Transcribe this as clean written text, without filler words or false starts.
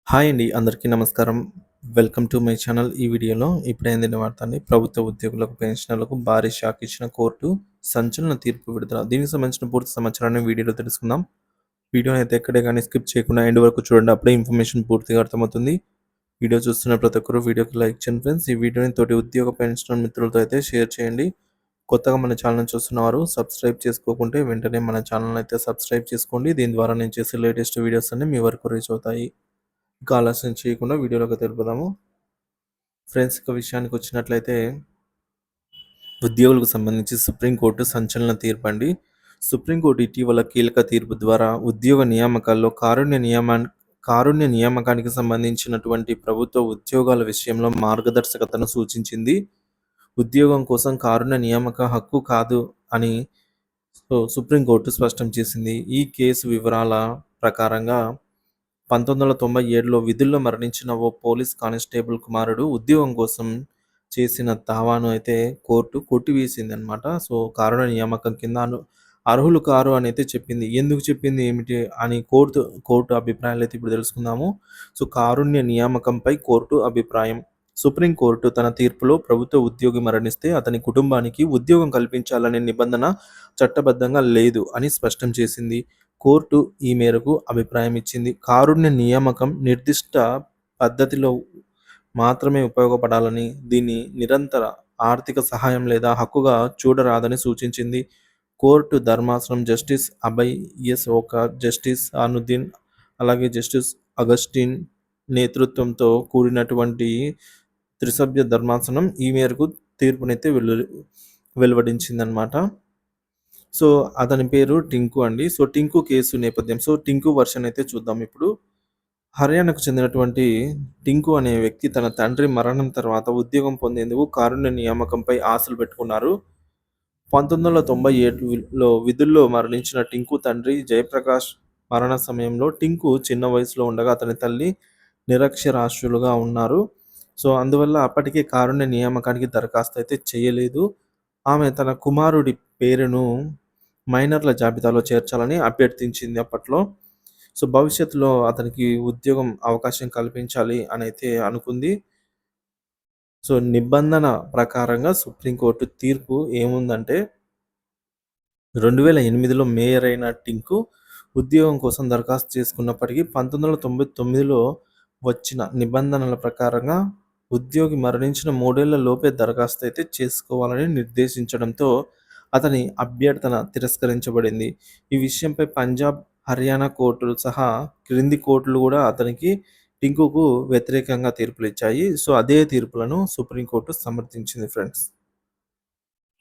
Hi అండి. అందరికీ నమస్కారం. Welcome to my channel. ఈ వీడియోలో ఇప్పుడైందిన వార్త అండి. ప్రభుత్వ ఉద్యోగులకు, పెన్షనర్లకు భారీ షాక్ ఇచ్చిన కోర్టు సంచలన తీర్పు విడుదల. దీనికి సంబంధించిన పూర్తి సమాచారాన్ని వీడియోలో తెలుసుకుందాం. వీడియోని అయితే ఎక్కడే గానీ స్కిప్ చేయకుండా ఎండ్ వరకు చూడండి. అప్పుడే ఇన్ఫర్మేషన్ పూర్తిగా అర్థమవుతుంది. వీడియో చూస్తున్న ప్రతి ఒక్కరు వీడియోకి లైక్ చేయండి ఫ్రెండ్స్. ఈ వీడియోని తోటి ఉద్యోగ పెన్షనర్ మిత్రులతో అయితే షేర్ చేయండి. కొత్తగా మన ఛానల్‌ని చూస్తున్నవారు సబ్స్క్రైబ్ చేసుకోకుంటే వెంటనే మన ఛానల్‌ని అయితే సబ్స్క్రైబ్ చేసుకోండి. దీని ద్వారా నేను చేసే లేటెస్ట్ వీడియోస్ అన్నీ మీ వరకు రీచ్ అవుతాయి. ఇంకా ఆలస్యం చేయకుండా వీడియోలోకి తెలుపుదాము. ఫ్రెండ్స్, ఇక విషయానికి వచ్చినట్లయితే ఉద్యోగులకు సంబంధించి సుప్రీంకోర్టు సంచలన తీర్పు అండి. సుప్రీంకోర్టు ఇటీవల కీలక తీర్పు ద్వారా ఉద్యోగ నియామకాల్లో కారుణ్య నియామకానికి సంబంధించినటువంటి ప్రభుత్వ ఉద్యోగాల విషయంలో మార్గదర్శకతను సూచించింది. ఉద్యోగం కోసం కారుణ్య నియామక హక్కు కాదు అని సుప్రీంకోర్టు స్పష్టం చేసింది. ఈ కేసు వివరాల ప్రకారంగా 1997లో విధుల్లో మరణించిన ఓ పోలీస్ కానిస్టేబుల్ కుమారుడు ఉద్యోగం కోసం చేసిన దావాను అయితే కోర్టు కొట్టివేసిందనమాట. సో, కారుణ నియామకం కింద అర్హులు కారు అని అయితే చెప్పింది. ఎందుకు చెప్పింది, ఏమిటి అని కోర్టు అభిప్రాయాలు అయితే ఇప్పుడు తెలుసుకుందాము. సో, కారుణ్య నియామకంపై కోర్టు అభిప్రాయం. సుప్రీంకోర్టు తన తీర్పులో ప్రభుత్వ ఉద్యోగి మరణిస్తే అతని కుటుంబానికి ఉద్యోగం కల్పించాలనే నిబంధన చట్టబద్ధంగా లేదు అని స్పష్టం చేసింది. కోర్టు ఈ మేరకు అభిప్రాయం ఇచ్చింది. కారుణ్య నియామకం నిర్దిష్ట పద్ధతిలో మాత్రమే ఉపయోగపడాలని, దీన్ని నిరంతర ఆర్థిక సహాయం లేదా హక్కుగా చూడరాదని సూచించింది. కోర్టు ధర్మాసనం జస్టిస్ అభయ్ ఎస్ ఓకా, జస్టిస్ అనుద్దీన్, అలాగే జస్టిస్ అగస్టిన్ నేతృత్వంతో కూడినటువంటి త్రిసభ్య ధర్మాసనం ఈ మేరకు తీర్పునైతే వెలువడించిందనమాట. సో, అతని పేరు టింకు అండి. సో, టింకు కేసు నేపథ్యం. సో, టింకు వర్షన్ అయితే చూద్దాం ఇప్పుడు. హర్యానాకు చెందినటువంటి టింకు అనే వ్యక్తి తన తండ్రి మరణం తర్వాత ఉద్యోగం పొందేందుకు కారుణ్య నియామకంపై ఆశలు పెట్టుకున్నారు. 1997లో విధుల్లో మరణించిన టింకు తండ్రి జయప్రకాష్ మరణ సమయంలో టింకు చిన్న వయసులో ఉండగా అతని తల్లి నిరక్షరాస్యులుగా ఉన్నారు. సో, అందువల్ల అప్పటికే కారుణ్య నియామకానికి దరఖాస్తు అయితే చేయలేదు. ఆమె తన కుమారుడి పేరును మైనర్ల జాబితాలో చేర్చాలని అభ్యర్థించింది అప్పట్లో. సో, భవిష్యత్తులో అతనికి ఉద్యోగం అవకాశం కల్పించాలి అనైతే అనుకుంది. సో, నిబంధన ప్రకారంగా సుప్రీంకోర్టు తీర్పు ఏముందంటే 2008లో మేయర్ అయిన టింకు ఉద్యోగం కోసం దరఖాస్తు చేసుకున్నప్పటికీ 1999లో వచ్చిన నిబంధనల ప్రకారంగా ఉద్యోగి మరణించిన 3 ఏళ్ల లోపే దరఖాస్తు అయితే చేసుకోవాలని నిర్దేశించడంతో అతని అభ్యర్థన తిరస్కరించబడింది. ఈ విషయంపై పంజాబ్, హర్యానా కోర్టులు సహా క్రింది కోర్టులు కూడా టింకుకు వ్యతిరేకంగా తీర్పులిచ్చాయి. సో, అదే తీర్పులను సుప్రీంకోర్టు సమర్థించింది ఫ్రెండ్స్.